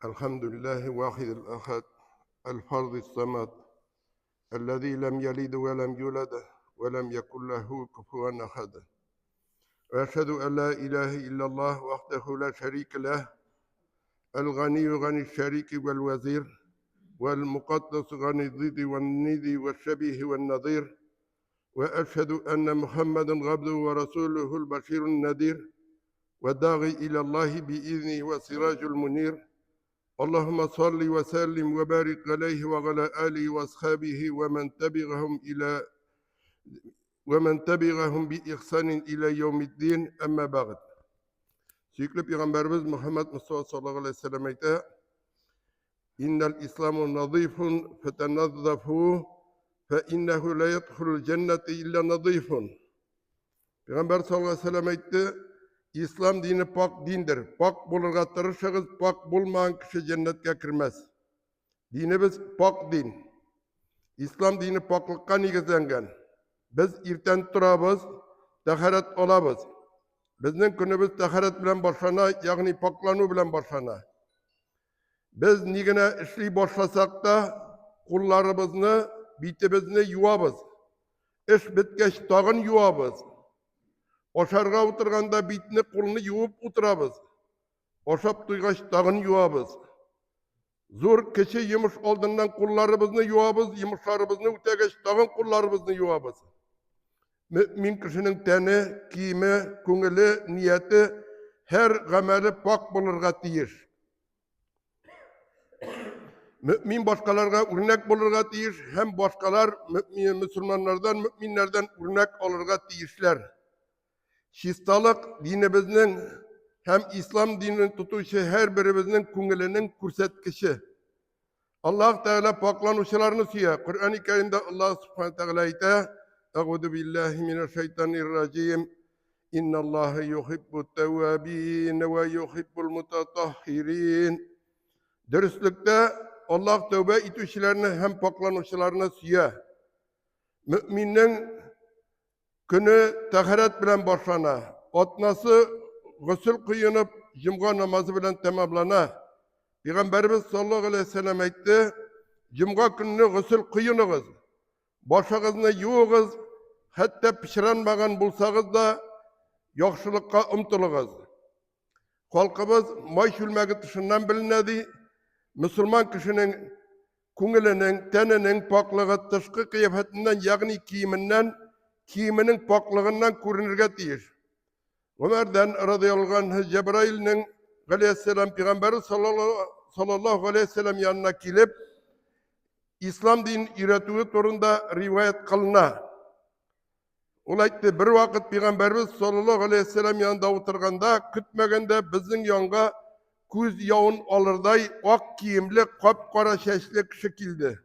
Elhamdülillahi vahidil ahad, el fardis samad, ellezî lem yelid ve lem yulad ve lem yekun lehu kufuven ahad. Ve eşhedü en la ilahe illallah vahdehu la şerike leh, el ganiyyu gani'ş şeriki vel vezir, vel mukaddes gani zidi vel nidi ve şebihi vel nazir. Ve eşhedü enne Muhammeden abduhu ve resuluhu'l beşirun nedir ve dâ'i ilallahi biizni ve siracul munir. Allahümme salli ve sellim ve barik aleyhi ve ala alihi ve ashabihi ve men tebi'ahum bi ihsanin ila yevmiddin emme ba'd. Sürekli Peygamberimiz Muhammed Mustafa sallallahu aleyhi ve sellem ayette: İnnel İslamu nazifun fetenazzafu fe innehu la yedhulul cennete illa nazifun. Peygamber sallallahu aleyhi ve sellem ayette: İslam dini pak dindir. Pak bulurga tırışığız, pak bulmayan kişi cennetke kirmez. Dinimiz pak din. İslam dini paklıkka negizlengen. Biz irten turabız, taharet olabız. Bizning günümüz taharet bilen başlana, yani paklanu bilen başlana. Biz nigine işli başlasak da kullarımızını, bitimizni yuvabız. İş bitkeş tağın yuvabız. Oşarga oturganda bitini kulunu yuvup oturabız. Oşap duygaç tağın yuvabız. Zor kişi yumuş olduğundan kullarımızını yuvabız, yumuşlarımızını ötegeç tağın kullarımızını yuvabız. Mümin kişinin teni, kiyimi, köngülü, niyeti, her gameli pak bulurga tiyir. Mümin başkalarga örnek bulurga tiyir, hem başkalar Müslümanlardan, müminlerden örnek olurga tiyişler. Şistalık dinimizin hem İslam dininin tutuşu her birimizin köngülünün kursetkişi. Allah Teala paklanışlarını suya. Kur'an-ı Kerim'de Allah Subhanahu Teala ayette: "Euzu billahi mineşşeytanirracim. İnnallâhe yuhibbut tevvâbîn ve yuhibbul mutatahhirin." Dürüstlükte Allah tövbe etişlerini hem paklanışlarını suya. Müminin günü taharet bilen başlana, otnası gusül kıyınıp cumga namazı bilen tamamlana. Peygamberimiz sallallahu aleyhi ve sellem aytti: Cumga gününü gusül kıyınığız, başağızını yuğuz, hatta pişiranmagan bulsağız da yaxşılıkka umtulığız. Halkımız may şülmegi dışından bilinedi. Müslüman kişinin köngülünün, teninin paklığı dışkı kıyafetinden, yani kiyiminin paklığından görünürge tiyir. Ömer'den radıyallahu anh Cebrail'nin aleyhisselam Peygamberi sallallahu aleyhi ve sellem yanına gelip İslam din üretüğü turunda rivayet kılına. Olaydı bir vakit Peygamberimiz sallallahu aleyhi ve sellem yanında oturganda kütmegende bizim yanına göz yağın alırday ak kiyimli kapkara şeşli kişi kildi.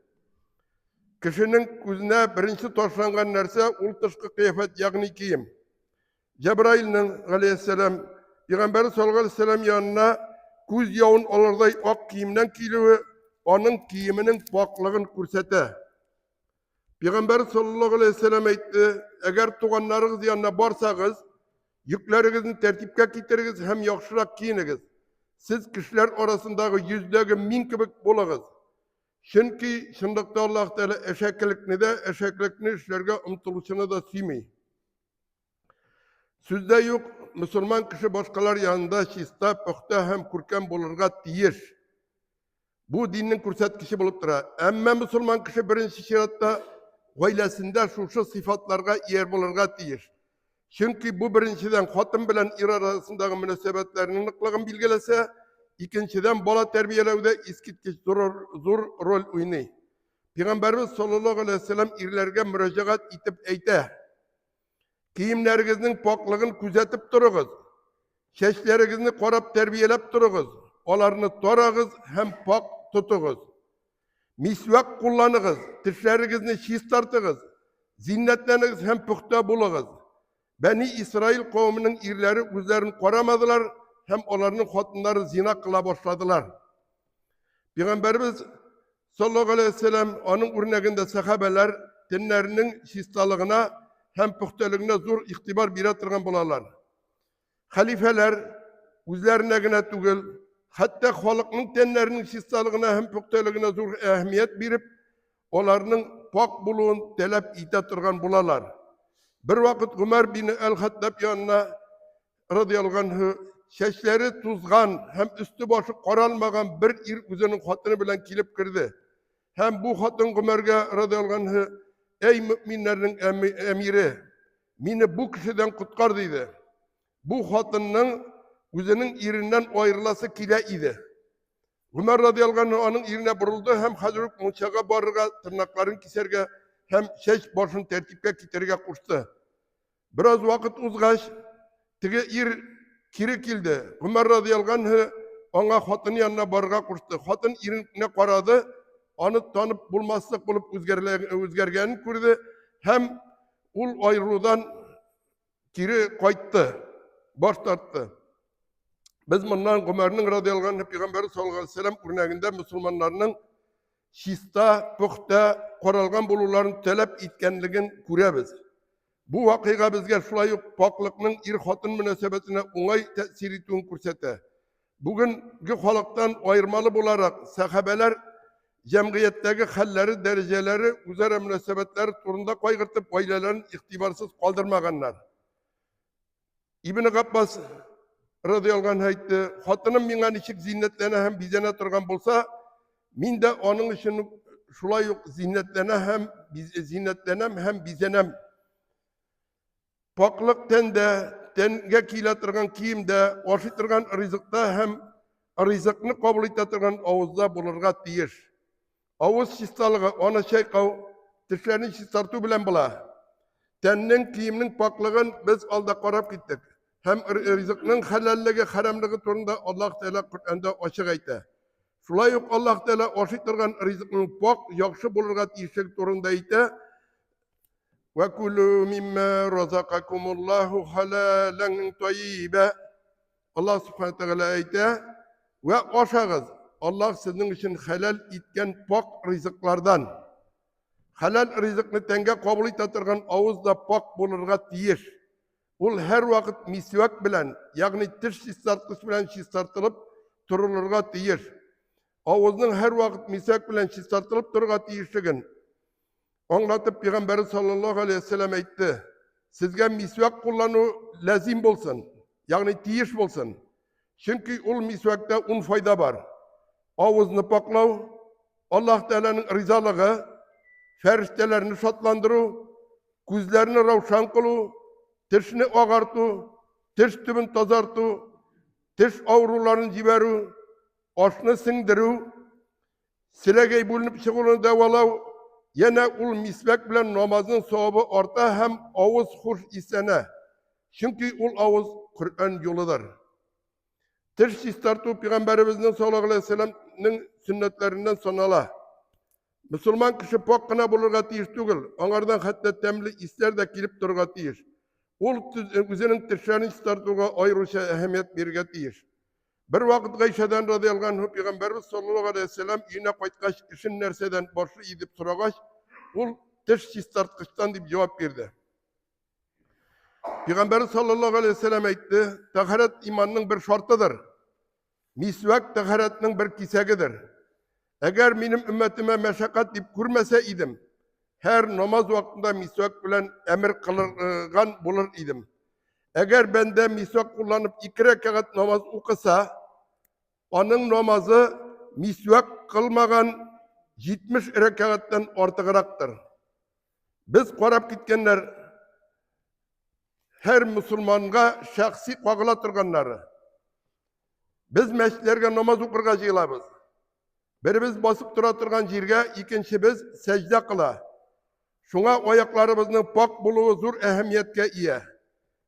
Kişinin gözüne birinci toşlangan nerse ul dışkı kıyafet yani kiyim. Cebrail'nin aleyhisselam Peygamberi sallallahu aleyhi ve sellem yanına göz yağın alırday ak kiyimden kilivi onun kiyiminin paklığın kursete. Peygamberi sallallahu aleyhi ve sellem aytti: eğer tuğanlarınız yanına barsanız yüklerinizin tertipke getiriniz hem yaxşırak kiyiniz. Siz kişiler arasındaki yüzdeki min kibik bulağız. Çünkü şundakta Allah Teala eşeklikni işlerge umtuluşunu da suymuyor. Sizde yok, Müslüman kişi başkalar yanında şista, pöhte hem kurken bulurga tiyir. Bu dinin kursetkişi bulup dura. Emme Müslüman kişi birinci şiratta gaylesinde şu sıfatlarga yer bulurga tiyir. Çünkü bu birinciden hatın bilen ir arasındaki münasebetlerinin ıklığın bilgilese, İkinciden bola terbiyelevde iskitkiş zor rol oynay. Peygamberimiz sallallahu aleyhi ve sellem irlerge müracaat etip eyte: kiyimlerinizin paklığını küzetip durunuz. Şeşlerinizi korap terbiyelep durunuz. Olarını torağız hem pak tutuğuz. Misvak kullanınız. Dişlerinizi şiş tartınız. Zinnetleriniz hem pühte bulunuz. Beni İsrail kavminin irleri üzlerini koramadılar. Hem onların hatunları zina kıla başladılar. Peygamberimiz sallallahu aleyhi ve sellem onun örneğinde sahabeler dinlerinin şistalığına hem pühteliğine zor iktibar biratırgan bularlar. Halifeler üzlerine tügül hatta halkның tenlerinin şistaligine hem pokteligine zor ehemmiyet berip, olarning pok buluğun talep ite turgan bulalar. Bir vakit Ömer bin el-Hattab yanına radıyallahu anh'ı şeşleri tuzgan hem üstü başı qaralmagan bir özünün hatını bilen kilip girdi. Hem bu hatın Ömer'e radıyallahu anh'ı ey müminlerin emiri meni bu kişiden kutkar dedi. Bu hatının özünün irinden ayrılası kile idi. Ömer radıyallahu anh onun irine buruldu hem Hazreti Musa'ga barırga tırnakların keserge hem şeş başını tertipke kiterge kuştu. Biraz vakit uzgaş tige ir kiri kildi. Ömer radıyallahu anh ona hatının yanına barırga kuştu. Hatın irine qaradı. Onu tanıp bulmazlık bulup özgergenini gördü. Hem ul ayrılıdan kiri kayıttı. Baş tarttı. Biz bundan Ömer'nin radıyallahu anh Peygamberi sallallahu aleyhi ve sellem örneğinde Müslümanlarının şista, puxta, qoralgan bulularını talep etkenligin göremiz. Bu vakıga bizge şulay paklıkның ir-xotin münasebetine oңay tesir ettiğini ko'rsatadi. Bugünkü halktan ayırmalı bularak sahabeler cemiyetteki halleri, dereceleri, üzere münasebetleri turunda kaygırtıp ailelerini iktibarsız kaldırmaganlar. İbn-i Abbas radıyallahu anh aytdı, xotinim meňe nişik zinnetlene hem bizene turgan bolsa, min de onun için şulay zinnetlenem hem bizenem. Paklık tenge kiyletirgan kiyimde, oşitirgan rızıkta hem rızıkını kabul etirgan avuzda bulurga tiyir. Avuz şistalığı ona tişlerini şistartu bilen bula. Tennin kiyiminin paklığın biz alda qarap gittik. Hem rızıkның halalligi, haramligi turunda Allah Teala Kur'an'da açık aytdı. Şulay yok Allah Teala oşitirgan rızıkның pak, yaxşı bulurga tiyişlik turunda aytdı. وَكُلُوا مِمَّا رَزَقَكُمُ اللّٰهُ حَلَالًا طَيِّبًا Allah subhanahu teala aytdı. Ve aşağız. Allah sizin için helal etken pak rızıklardan. Helal rızıkını tenge kabul etirgan avuzda pak bulurga tiyir. Ol her vakit misvak bilen, yani tiş şistartkıç bilen şistartılıp turulurga tiyir. Avuzun her vakit misvak bilen şistartılıp tururga tiyirşigin. Anlatıp Peygamberi sallallahu aleyhi ve sellem aytdı. Sizge misvak kullanı lazim bolsun. Yani tiyiş bolsun. Çünkü ol misvakta un fayda var. Avuzunu paklav, Allah Teala'nın rızalığı, feriştelerini şatlandırı, gözlerini ravşan kılı, tişini ağartı, tiş tübün tazartı, tiş avrularını ciberu, aşını singdiru, silegey bulunup çıkılını devalav, yine ul misvak bilen namazın sahibi orta hem avuz hoş isene. Çünkü ul avuz Kur'an yoludur. Tiş istartu Peygamberimizin sallallahu aleyhi ve sellem'nin sünnetlerinden sonala. Müslüman kişi pakkına bulurga tiyiş tügül. Onlardan hatta temli isler de kilip durga tiyiş. Ul üzerinin tişlerini istartuga ayrıca ehemmiyet birge tiyiş. Bir vakit Gayşe'den radıyallahu anh Peygamberimiz sallallahu aleyhi ve sellem yine kaytkaş işin nerseden başı edip suragaş, ul tiş istartkıştan deyip cevap verdi. Peygamberimiz sallallahu aleyhi ve sellem aytdı, taharet imanның bir şartıdır. Misvak taharetinin bir kisegidir. Eğer benim ümmetime meşakkat deyip kurmasa idim, her namaz vaktinde misvak bilen emir kılırgan bulur idim. Eğer bende misvak kullanıp 2 rekat namaz okusa, onun namazı misvak kılmagan 70 rekattan artığıraktır. Biz qarap gitkenler her Müslümanga şahsi qagıla turganları. Biz meşitlerge namaz okurga jığılabız. Birimiz basıp tura turgan jirge, ikinçimiz secde kıla. Şuna ayaklarımızın pak buluğu zor ehemmiyetke iyi.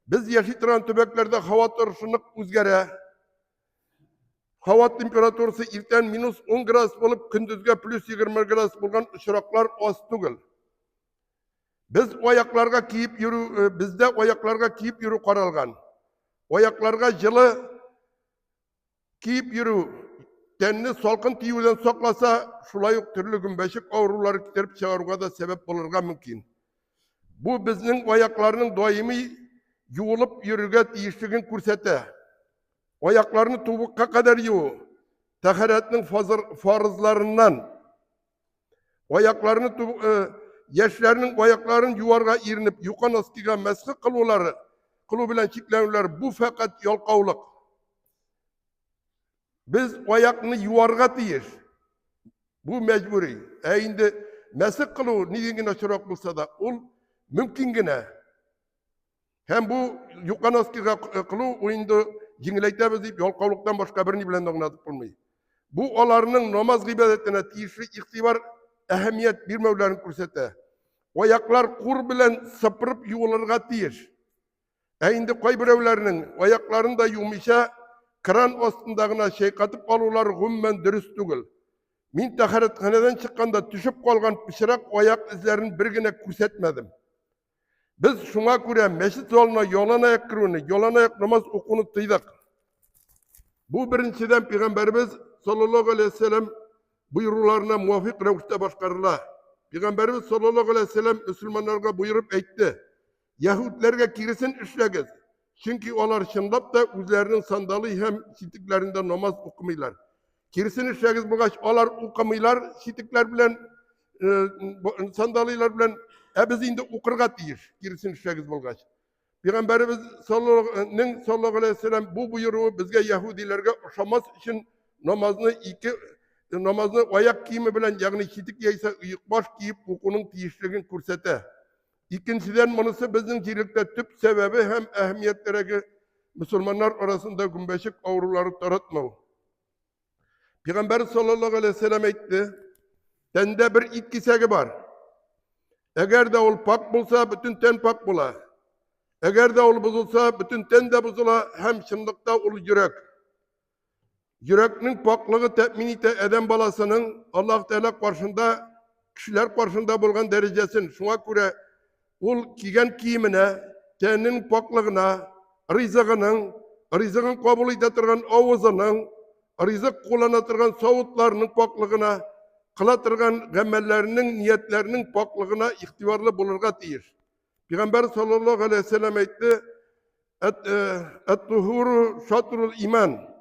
Biz yaşatıran tübeklerde hava turşunluk üzgere. Hava temperaturusu ilten minus 10 gradus bulup kündüzge plus 20 gradus bulgan uçuraklar az tügül. Biz ayaklarga kiyip yürü, bizde ayaklarga kiyip yürü qaralgan. Ayaklarga jılı kiyip yürü. Tenini salkın tiyuden saklasa, şulayık türlü günbeşik avruları kitirip çağırıga da sebep bulurga mümkün. Bu bizning ayaklarının daimi yuılıp yürürge tiyişligin kursete. Ayaklarını tubukka kadar yuğu. taharetinin farzlarından yaşlarının ayaklarının yuvarga irinip yukan askiga meski kılu bilen çiklenirler. Bu fakat yolkavlık. Biz ayakını yuvarga deyir. Bu mecburi. Eğinde mesik kılı nidingine çorak bulsa da ol mümkingine. Hem bu yukan askiga kılı oyunda jingileyte deyip yolkavlıktan başka birini bilen doğnadık bulmayı. Bu olarının namaz ibadetine tiyişli iktibar ehemmiyet bir mevlerin kursete. Ayaklar kur bilen sıpırıp yuvalarga tiyir. Eğinde koy birevlerinin ayaklarını da yumişa kıran ostundağına şey katıp alular gümmen dürüst tügül. Min taharethaneden çıkkanda düşüp kalgan pişirak ayak izlerini birgine kursetmedim. Biz şuna göre meşit yoluna yolanayak kırını, yolanayak namaz okunu tıydık. Bu birinciden Peygamberimiz sallallahu aleyhi ve sellem buyrularına muvafık revişte başkarıla. Peygamberimiz sallallahu aleyhi ve sellem Müslümanlarga buyurup etti. Yahudilerge kirisin işlegiz. Çünkü onlar şındap da üzerinin sandalı hem sitiklerinde namaz okumaylar. Kirisin işlegiz bulgaç, onlar okumaylar, sitikler bilen, sandalılar bilen, biz indi okurga deyir. Kirisin işlegiz bulgaç. Peygamberimiz sallallahu aleyhi ve sellem bu buyruğu bizge Yahudilerge uşamaz için namazını ayak giyimi bilen yani sitik yaysa ıyık baş giyip okunun tiyişligini kursete. İkinciden manısı bizim cilikte tüp sebebi hem ehemmiyetlereki Müslümanlar arasında gümbeşik avruları taratmau. Peygamber sallallahu aleyhi ve sellem etti. Tende bir it kisegi var. Eğer de ol pak bulsa bütün ten pak bula. Eğer de ol bozulsa bütün ten de bozula hem şınlıkta ol yürek. Yüreknin paklığı teminite eden balasının Allah Teala karşında, kişiler karşında bulgan derecesin. Şuna göre ol kigen kiyimine, teninin paklığına, rızığın kabul edettirgen avuzının, rızık kullanatırgan savutlarının paklığına, kılatırgan gemellerinin, niyetlerinin paklığına ihtibarlı bulurga deyir. Peygamber sallallahu aleyhi ve sellem etti, et-tuhuru şatrul iman.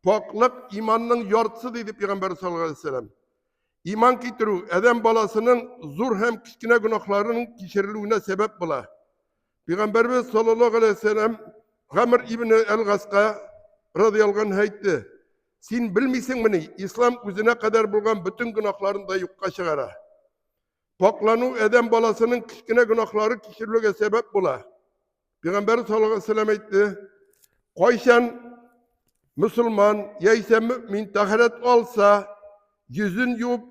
Paklık imanın yartısı dedi Peygamber sallallahu aleyhi ve sellem. İman kitiru eden balasının zor hem kiçkine günahlarının kişirilüğüne sebep bula. Peygamberimiz sallallahu aleyhi ve sellem Gamr İbni el-Gaska radıyallahu anh aytti. Sen bilmeysin beni İslam üzerine kadar bulgan bütün günahlarını da yukka çıkara. Paklanu eden balasının kiçkine günahları kişirilüğe sebep bula. Peygamber sallallahu aleyhi ve sellem aytti. Koyşan Müslüman, yaysa mümin taharet olsa, yüzün yuvup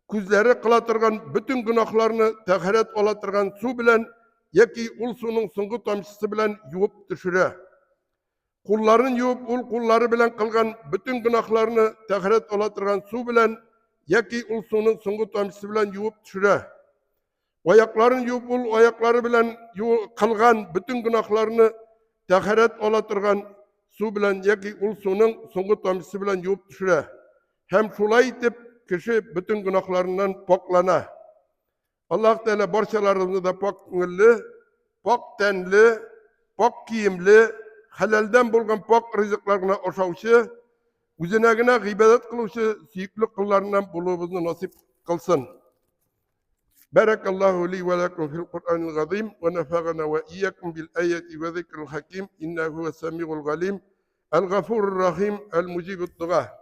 kuzleri kılatırgan bütün günahlarını taharet olatırgan su bilen, yaki su'nun sungu tamşısı bilen yuvup düşüre. Kulların yuvup kulları bilen kılgan bütün günahlarını taharet olatırgan su bilen, yaki su'nun sungu tamşısı bilen yuvup düşüre. Ayakların yuvup ayakları bilen kılgan bütün günahlarını taharet olatırgan su bilen yaki su'nun sungu tamşısı bilen yuvup düşüre. Hem şulay etip kişi bütün günahlarından paklana. Allah Teala barçalarımızı da pak gönüllü, pak tenli, pak kiyimli, halalden bulgan pak rızıklarına oşavşı, üzerine gıybet kılışı, siyikli kıllarından bulduğumuzu nasip kılsın. Barakallahu li ve lakum fil Kur'anil azim ve nefagana ve iyyakum bil ayati ve zikril hakim innehu ve semi'ul galim el gafurur rahim el mucibud du'a.